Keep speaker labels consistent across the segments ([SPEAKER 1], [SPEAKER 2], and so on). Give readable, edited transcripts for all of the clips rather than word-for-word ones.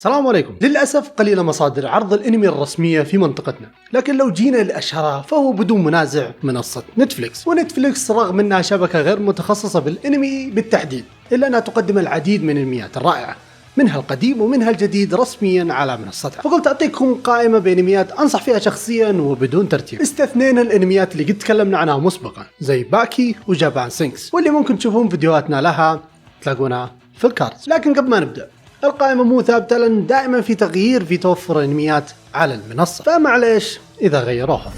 [SPEAKER 1] السلام عليكم. للأسف قليلة مصادر عرض الأنمي الرسمية في منطقتنا، لكن لو جينا لأشهرها فهو بدون منازع منصة نتفليكس. ونتفليكس رغم أنها شبكة غير متخصصة بالأنمي بالتحديد، إلا أنها تقدم العديد من الأنميات الرائعة، منها القديم ومنها الجديد رسميا على منصتها. فقلت أعطيكم قائمة بأنميات أنصح فيها شخصيا وبدون ترتيب. استثنينا الأنميات اللي قد تكلمنا عنها مسبقا زي باكي وجابان سينكس، واللي ممكن تشوفون فيديوهاتنا لها تلاقونها في الكاردز. لكن قبل ما نبدأ، القائمة مو ثابتة لأن دائما في تغيير في توفر الأنميات على المنصة، فمعليش إذا غيروها.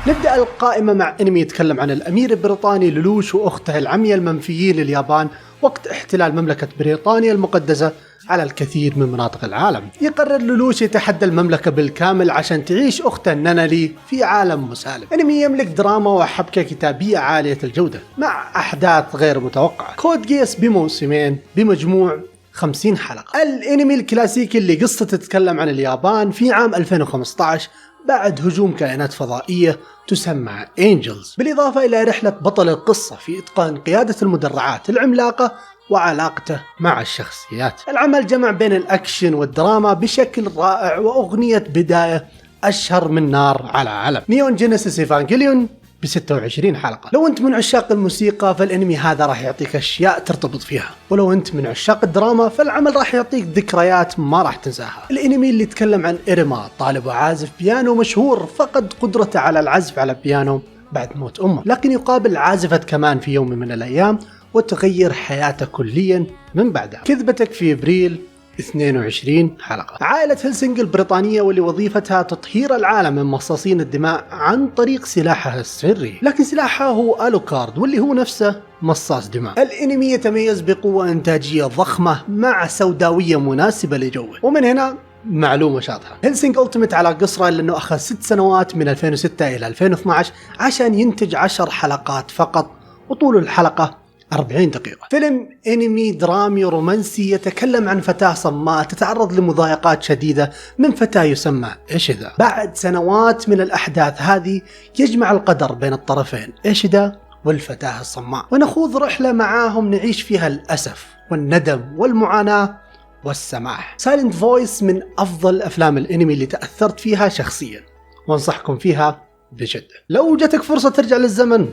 [SPEAKER 1] نبدأ القائمة مع أنمي يتكلم عن الأمير البريطاني لولوش وأخته العمية المنفيين لليابان وقت احتلال مملكة بريطانيا المقدسة على الكثير من مناطق العالم. يقرر لولوش يتحدى المملكة بالكامل عشان تعيش أخته نانالي في عالم مسالم. أنمي يملك دراما وحبكة كتابية عالية الجودة مع أحداث غير متوقعة. كود جيس بموسمين بمجموع 50 حلقة. الأنمي الكلاسيكي اللي قصته تتكلم عن اليابان في عام 2015 بعد هجوم كائنات فضائية تسمى أنجلز، بالإضافة إلى رحلة بطل القصة في إتقان قيادة المدرعات العملاقة وعلاقته مع الشخصيات. العمل جمع بين الأكشن والدراما بشكل رائع، وأغنية بداية أشهر من نار على علم. نيون جينيسيس إيفانجيليون ب 26 حلقة. لو أنت من عشاق الموسيقى فالأنمي هذا راح يعطيك أشياء ترتبط فيها، ولو أنت من عشاق الدراما فالعمل راح يعطيك ذكريات ما راح تنساها. الأنمي اللي يتكلم عن إيريما، طالب وعازف بيانو مشهور فقد قدرته على العزف على البيانو بعد موت أمه، لكن يقابل عازفة كمان في يوم من الأيام وتغير حياته كليا من بعدها. كذبتك في إبريل 22 حلقة. عائلة هيلسنج البريطانية واللي وظيفتها تطهير العالم من مصاصين الدماء عن طريق سلاحها السري، لكن سلاحها هو ألوكارد واللي هو نفسه مصاص دماء. الأنمي يتميز بقوة إنتاجية ضخمة مع سوداوية مناسبة لجوه، ومن هنا معلومة شاطحة، هيلسنج ألتيميت على قصره لأنه أخذ 6 سنوات من 2006 إلى 2012 عشان ينتج 10 حلقات فقط، وطول الحلقة 40 دقيقة. فيلم أنمي درامي رومانسي يتكلم عن فتاة صماء تتعرض لمضايقات شديدة من فتاة يسمى إيشيدا. بعد سنوات من الأحداث هذه يجمع القدر بين الطرفين إيشيدا والفتاة الصماء، ونخوض رحلة معاهم نعيش فيها الأسف والندم والمعاناة والسماح. سايلنت فويس من أفضل أفلام الأنمي اللي تأثرت فيها شخصيا، وانصحكم فيها بجد. لو جاتك فرصة ترجع للزمن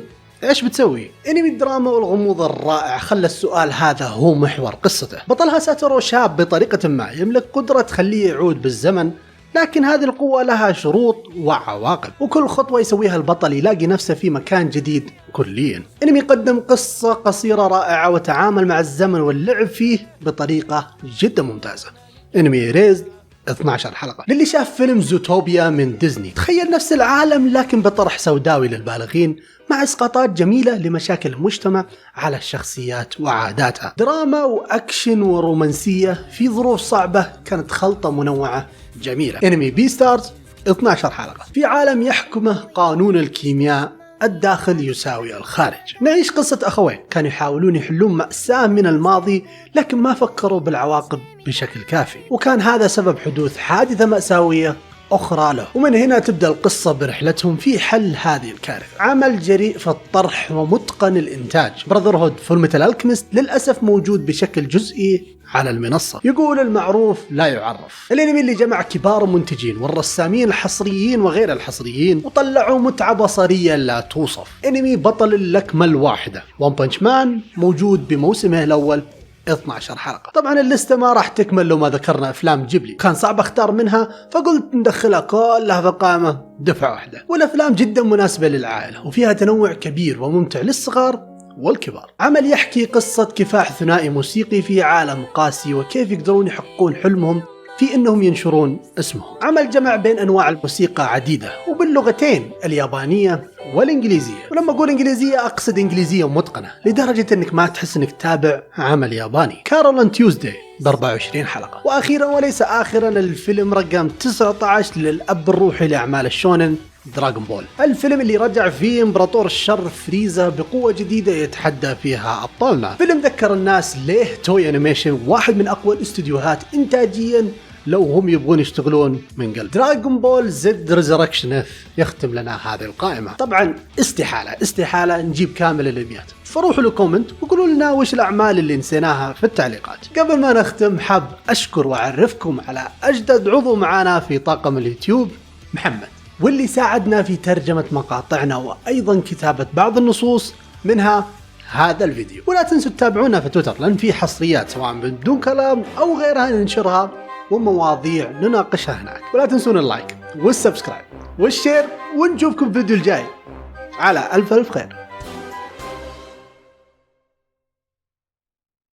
[SPEAKER 1] ايش بتسوي؟ انمي الدراما والغموض الرائع خلى السؤال هذا هو محور قصته. بطلها ساتورو شاب بطريقة ما يملك قدرة تخليه يعود بالزمن، لكن هذه القوة لها شروط وعواقب، وكل خطوة يسويها البطل يلاقي نفسه في مكان جديد كليا. انمي قدم قصة قصيرة رائعة وتعامل مع الزمن واللعب فيه بطريقة جدا ممتازة. انمي ريزد 12 حلقة. للي شاف فيلم زوتوبيا من ديزني، تخيل نفس العالم لكن بطرح سوداوي للبالغين مع إسقاطات جميلة لمشاكل المجتمع على الشخصيات وعاداتها. دراما وأكشن ورومانسية في ظروف صعبة، كانت خلطة منوعة جميلة. انمي بي ستارز 12 حلقة. في عالم يحكمه قانون الكيمياء، الداخل يساوي الخارج. نعيش قصة أخوين كانوا يحاولون يحلون مأساة من الماضي لكن ما فكروا بالعواقب بشكل كافي، وكان هذا سبب حدوث حادثة مأساوية أخرى له، ومن هنا تبدأ القصة برحلتهم في حل هذه الكارثة. عمل جريء في الطرح ومتقن الإنتاج. براذرهود فولميتال ألكيميست للأسف موجود بشكل جزئي على المنصة، يقول المعروف لا يعرف. الانمي اللي جمع كبار المنتجين والرسامين الحصريين وغير الحصريين وطلعوا متعة بصرية لا توصف. انمي بطل اللكمة الواحدة ون بانش مان موجود بموسمه الأول 12 حلقة. طبعا الليستة ما راح تكمل لو ما ذكرنا أفلام جيبلي، كان صعب اختار منها فقلت ندخلها كلها في قائمة دفعة واحدة. والأفلام جدا مناسبة للعائلة وفيها تنوع كبير وممتع للصغار والكبار. عمل يحكي قصة كفاح ثنائي موسيقي في عالم قاسي وكيف يقدرون يحققون حلمهم في انهم ينشرون اسمهم. عمل جمع بين انواع الموسيقى عديدة وباللغتين اليابانية والانجليزية، ولما اقول انجليزية اقصد انجليزية متقنة لدرجة انك ما تحس انك تابع عمل ياباني. كارول اند تيوزداي ب 24 حلقة. واخيرا وليس اخرا الفيلم رقم 19 للاب الروحي لاعمال الشونن دراغون بول، الفيلم اللي رجع فيه امبراطور الشر فريزا بقوة جديدة يتحدى فيها أبطالنا. فيلم ذكر الناس ليه توي أنيميشن واحد من أقوى الاستديوهات إنتاجيا لو هم يبغون يشتغلون من قلب. دراغون بول زد ريزركشن اف يختم لنا هذه القائمة. طبعا استحالة نجيب كامل الانميات، فروحوا له كومنت وقولوا لنا وش الأعمال اللي نسيناها في التعليقات. قبل ما نختم حاب أشكر وأعرفكم على أجدد عضو معانا في طاقم اليوتيوب، محمد، واللي ساعدنا في ترجمة مقاطعنا وأيضا كتابة بعض النصوص منها هذا الفيديو. ولا تنسوا تتابعونا في تويتر لأن في حصريات سواء بدون كلام أو غيرها ننشرها ومواضيع نناقشها هناك. ولا تنسون اللايك والسبسكرايب والشير، ونشوفكم في الفيديو الجاي على ألف خير.